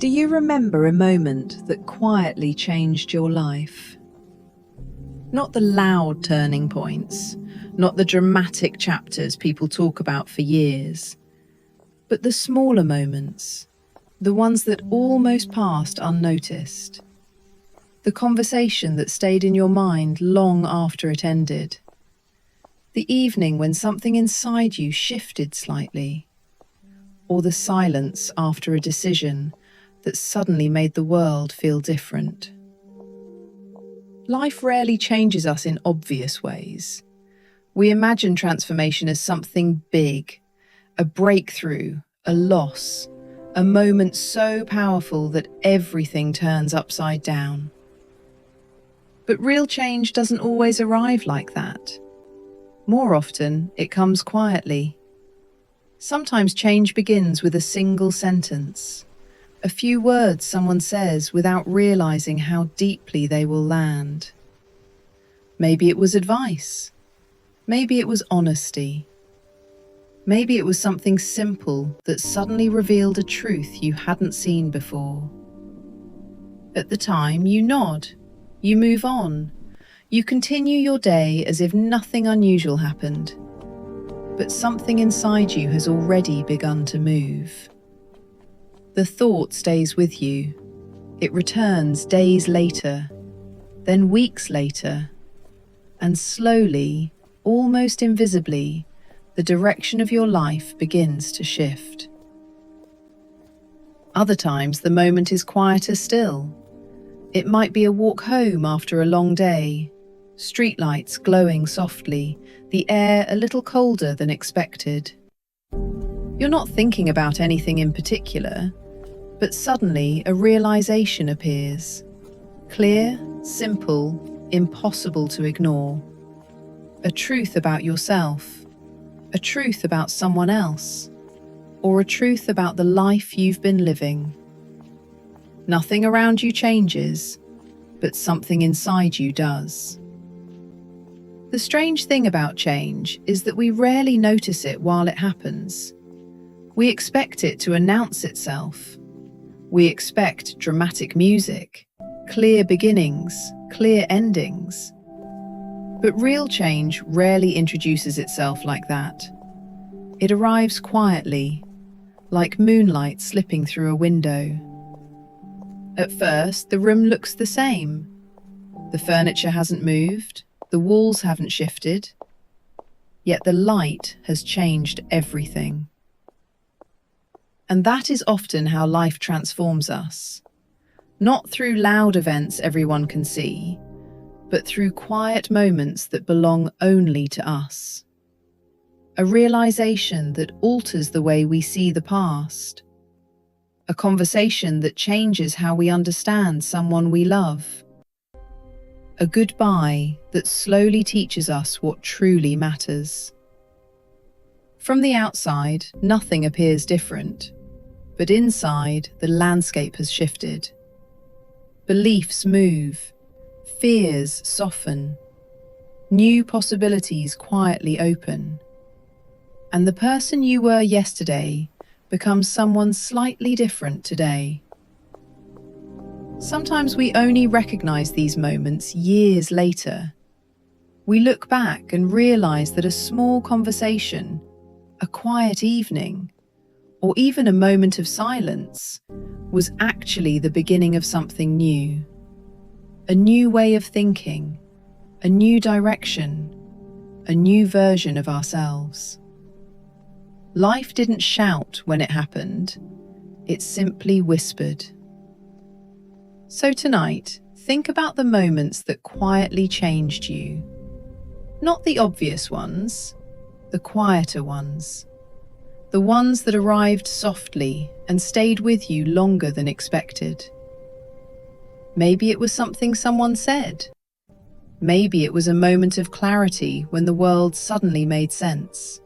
Do you remember a moment that quietly changed your life? Not the loud turning points, not the dramatic chapters people talk about for years, but the smaller moments, the ones that almost passed unnoticed. The conversation that stayed in your mind long after it ended. The evening when something inside you shifted slightly. Or the silence after a decision that suddenly made the world feel different. Life rarely changes us in obvious ways. We imagine transformation as something big, a breakthrough, a loss, a moment so powerful that everything turns upside down. But real change doesn't always arrive like that. More often, it comes quietly. Sometimes change begins with a single sentence, a few words someone says without realizing how deeply they will land. Maybe it was advice. Maybe it was honesty. Maybe it was something simple that suddenly revealed a truth you hadn't seen before. At the time, you nod. You move on. You continue your day as if nothing unusual happened. But something inside you has already begun to move. The thought stays with you. It returns days later, then weeks later, and slowly, almost invisibly, the direction of your life begins to shift. Other times, the moment is quieter still. It might be a walk home after a long day, streetlights glowing softly, the air a little colder than expected. You're not thinking about anything in particular, but suddenly a realization appears. Clear, simple, impossible to ignore. A truth about yourself, a truth about someone else, or a truth about the life you've been living. Nothing around you changes, but something inside you does. The strange thing about change is that we rarely notice it while it happens. We expect it to announce itself. We expect dramatic music, clear beginnings, clear endings. But real change rarely introduces itself like that. It arrives quietly, like moonlight slipping through a window. At first, the room looks the same. The furniture hasn't moved, the walls haven't shifted, yet the light has changed everything. And that is often how life transforms us. Not through loud events everyone can see, but through quiet moments that belong only to us. A realization that alters the way we see the past. A conversation that changes how we understand someone we love. A goodbye that slowly teaches us what truly matters. From the outside, nothing appears different, but inside, the landscape has shifted. Beliefs move, fears soften, new possibilities quietly open, and the person you were yesterday becomes someone slightly different today. Sometimes we only recognize these moments years later. We look back and realize that a small conversation, a quiet evening, or even a moment of silence was actually the beginning of something new. A new way of thinking, a new direction, a new version of ourselves. Life didn't shout when it happened, it simply whispered. So tonight, think about the moments that quietly changed you. Not the obvious ones, the quieter ones. The ones that arrived softly and stayed with you longer than expected. Maybe it was something someone said. Maybe it was a moment of clarity when the world suddenly made sense.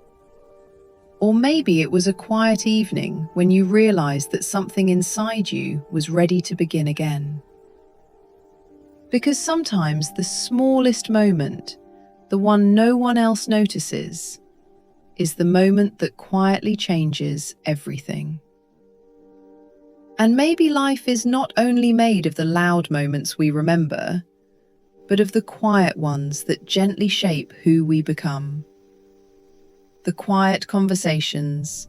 Or maybe it was a quiet evening when you realized that something inside you was ready to begin again. Because sometimes the smallest moment, the one no one else notices, is the moment that quietly changes everything. And maybe life is not only made of the loud moments we remember, but of the quiet ones that gently shape who we become. The quiet conversations,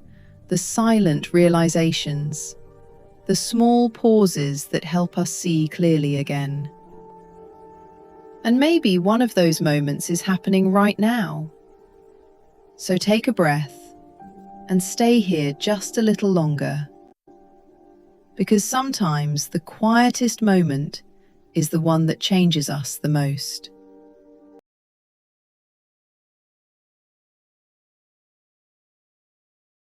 the silent realizations, the small pauses that help us see clearly again. And maybe one of those moments is happening right now. So take a breath and stay here just a little longer. Because sometimes the quietest moment is the one that changes us the most.